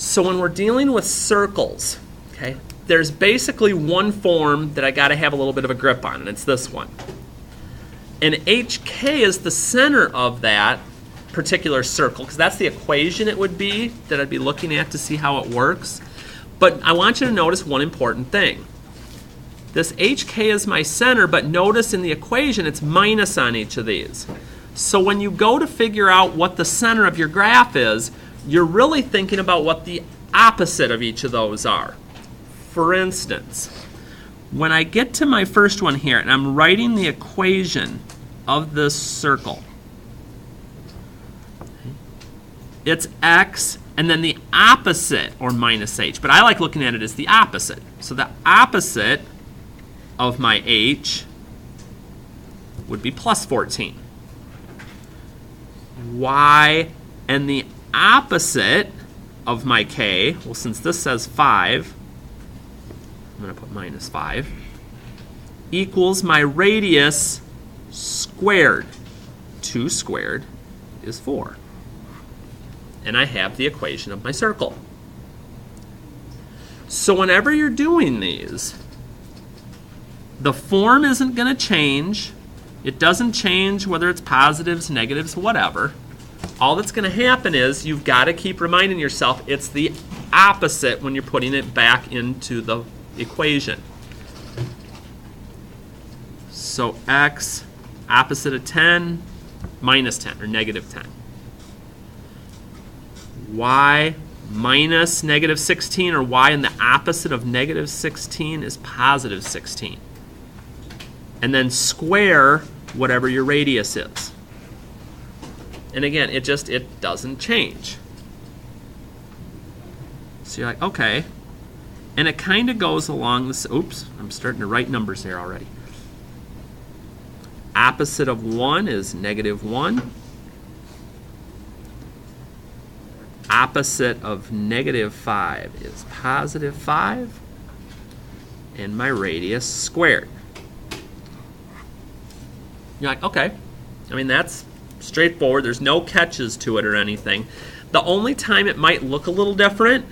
So when we're dealing with circles, okay, there's basically one form that I got to have a little bit of a grip on, and it's this one. And HK is the center of that particular circle, because that's the equation it would be that I'd be looking at to see how it works. But I want you to notice one important thing. This HK is my center, but notice in the equation it's minus on each of these. So when you go to figure out what the center of your graph is, you're really thinking about what the opposite of each of those are. For instance, when I get to my first one here and I'm writing the equation of this circle, it's x and then the opposite, or minus h, but I like looking at it as the opposite. So the opposite of my h would be plus 14. Y and the opposite of my k, well, since this says 5, I'm going to put minus 5, equals my radius squared. 2 squared is 4. And I have the equation of my circle. So whenever you're doing these, the form isn't going to change. It doesn't change whether it's positives, negatives, whatever. All that's going to happen is you've got to keep reminding yourself it's the opposite when you're putting it back into the equation. So x opposite of 10, minus 10, or negative 10. Y minus negative 16, or y and the opposite of negative 16 is positive 16. And then square whatever your radius is. And again, it doesn't change. So you're like, okay. And it kind of goes along this, oops, I'm starting to write numbers there already. Opposite of 1 is negative 1. Opposite of negative 5 is positive 5. And my radius squared. You're like, okay. I mean, that's straightforward. There's no catches to it or anything. The only time it might look a little different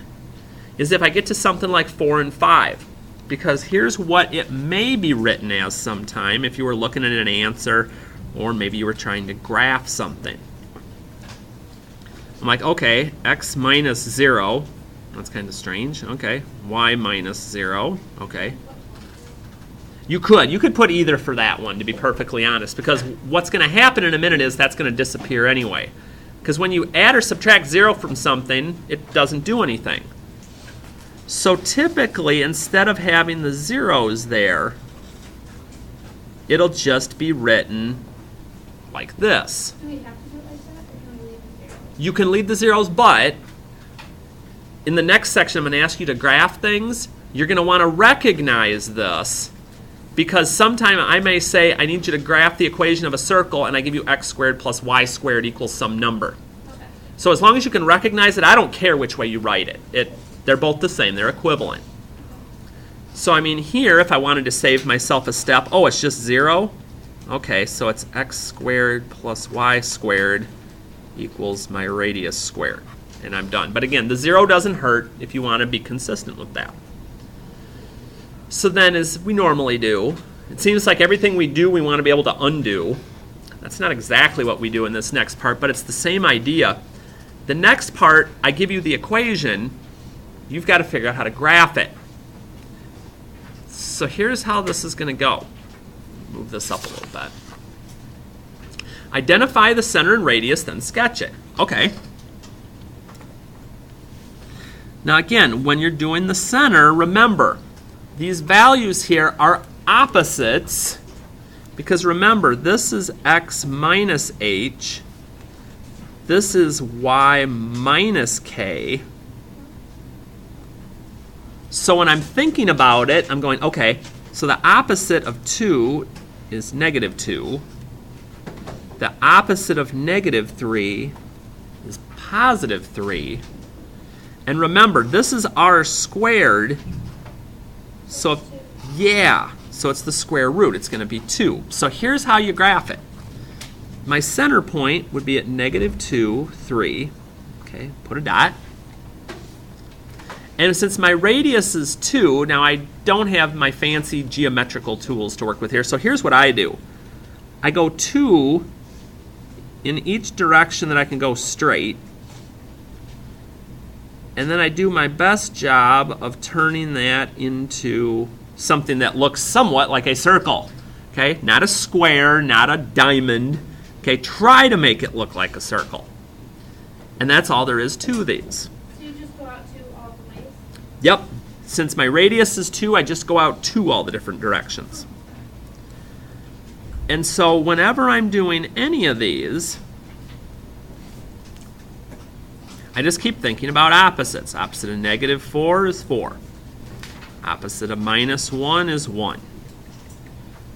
is if I get to something like 4 and 5. Because here's what it may be written as sometime if you were looking at an answer or maybe you were trying to graph something. I'm like, okay, x minus 0. That's kind of strange. Okay, y minus 0. Okay. You could put either for that one, to be perfectly honest, because what's going to happen in a minute is that's going to disappear anyway. Because when you add or subtract 0 from something, it doesn't do anything. So typically, instead of having the zeros there, it'll just be written like this. Do we have to do it like that, or can we leave the zeros? You can leave the zeros, but in the next section, I'm going to ask you to graph things. You're going to want to recognize this, because sometime I may say, I need you to graph the equation of a circle, and I give you x squared plus y squared equals some number. Okay. So as long as you can recognize it, I don't care which way you write it. They're both the same. They're equivalent. So I mean, here, if I wanted to save myself a step, oh, it's just 0? Okay, so it's x squared plus y squared equals my radius squared. And I'm done. But again, the 0 doesn't hurt if you want to be consistent with that. So then, as we normally do, it seems like everything we do, we want to be able to undo. That's not exactly what we do in this next part, but it's the same idea. The next part, I give you the equation. You've got to figure out how to graph it. So here's how this is going to go. Move this up a little bit. Identify the center and radius, then sketch it. Okay. Now again, when you're doing the center, remember, these values here are opposites, because remember, this is x minus h, this is y minus k. So when I'm thinking about it, I'm going, okay, so the opposite of 2 is negative 2. The opposite of negative 3 is positive 3. And remember, this is r squared. So, yeah, so it's the square root. It's going to be 2. So here's how you graph it. My center point would be at negative 2, 3. Okay, put a dot. And since my radius is 2, now I don't have my fancy geometrical tools to work with here, so here's what I do. I go 2 in each direction that I can go straight, and then I do my best job of turning that into something that looks somewhat like a circle. Okay, not a square, not a diamond. Okay, try to make it look like a circle. And that's all there is to these. So you just go out to all the ways? Yep. Since my radius is 2, I just go out 2 all the different directions. And so whenever I'm doing any of these, I just keep thinking about opposites. Opposite of -4 is 4. Opposite of -1 is 1.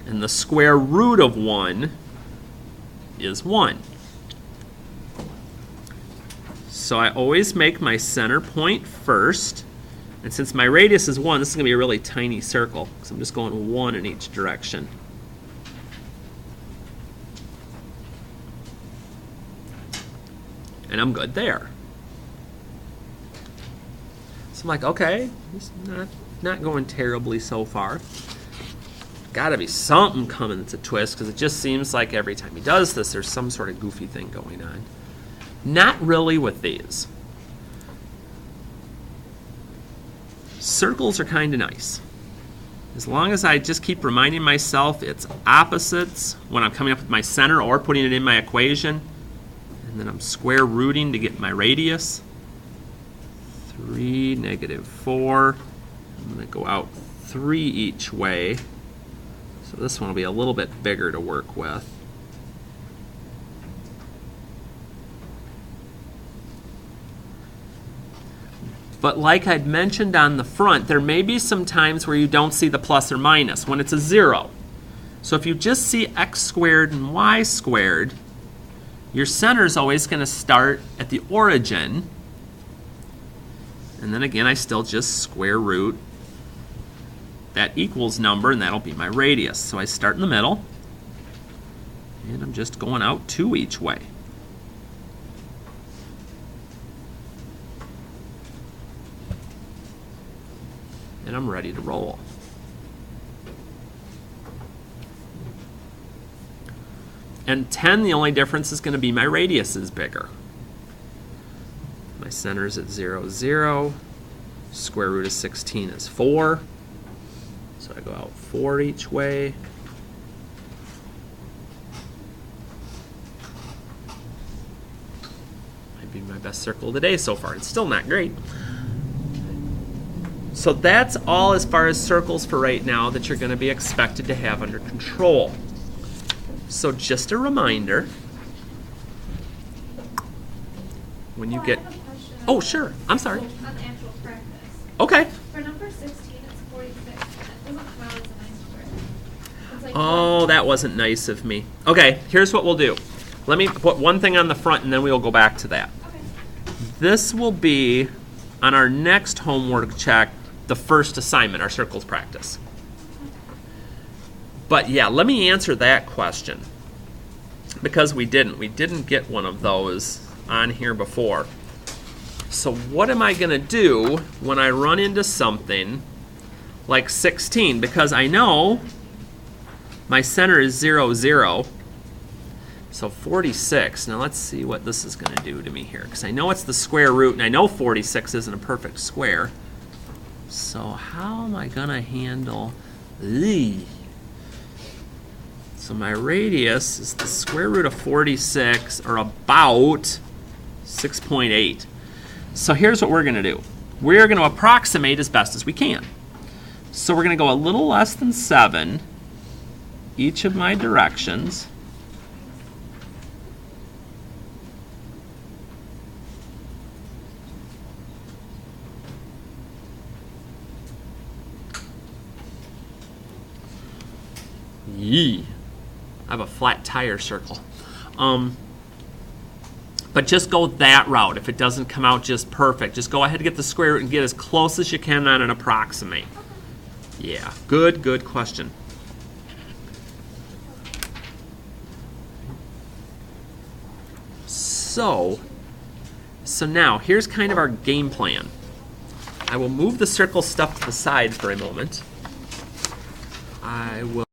And the square root of 1 is 1. So I always make my center point first. And since my radius is 1, this is going to be a really tiny circle, because I'm just going 1 in each direction. And I'm good there. So I'm like, okay, it's not going terribly so far. Got to be something coming that's a twist, because it just seems like every time he does this, there's some sort of goofy thing going on. Not really with these. Circles are kind of nice. As long as I just keep reminding myself it's opposites when I'm coming up with my center or putting it in my equation, and then I'm square rooting to get my radius. 3, -4. I'm going to go out 3 each way. So this one will be a little bit bigger to work with. But like I'd mentioned on the front, there may be some times where you don't see the plus or minus when it's a 0. So if you just see x squared and y squared, your center is always going to start at the origin. And then again, I still just square root that equals number, and that'll be my radius. So I start in the middle, and I'm just going out 2 each way. And I'm ready to roll. And 10, the only difference is going to be my radius is bigger. My center is at 0, 0. Square root of 16 is 4. So I go out 4 each way. Might be my best circle of the day so far. It's still not great. So that's all as far as circles for right now that you're going to be expected to have under control. So just a reminder, when you get... I have a question Oh, sure. I'm sorry. on the actual practice. Okay. For number 16, it's 46. That doesn't come out as a nice square. It's like Oh, that wasn't nice of me. Okay, here's what we'll do. Let me put one thing on the front, and then we'll go back to that. Okay. This will be, on our next homework check, the first assignment, our circles practice. But yeah, let me answer that question, because we didn't get one of those on here before. So what am I going to do when I run into something like 16? Because I know my center is 0, 0. So 46. Now let's see what this is going to do to me here, because I know it's the square root, and I know 46 isn't a perfect square. So how am I going to handle these? So my radius is the square root of 46, or about 6.8. So here's what we're going to do. We're going to approximate as best as we can. So we're going to go a little less than 7 each of my directions. Yee. I have a flat tire circle. But just go that route. If it doesn't come out just perfect, just go ahead and get the square root and get as close as you can on an approximate. Yeah, good question. So now here's kind of our game plan. I will move the circle stuff to the side for a moment. I will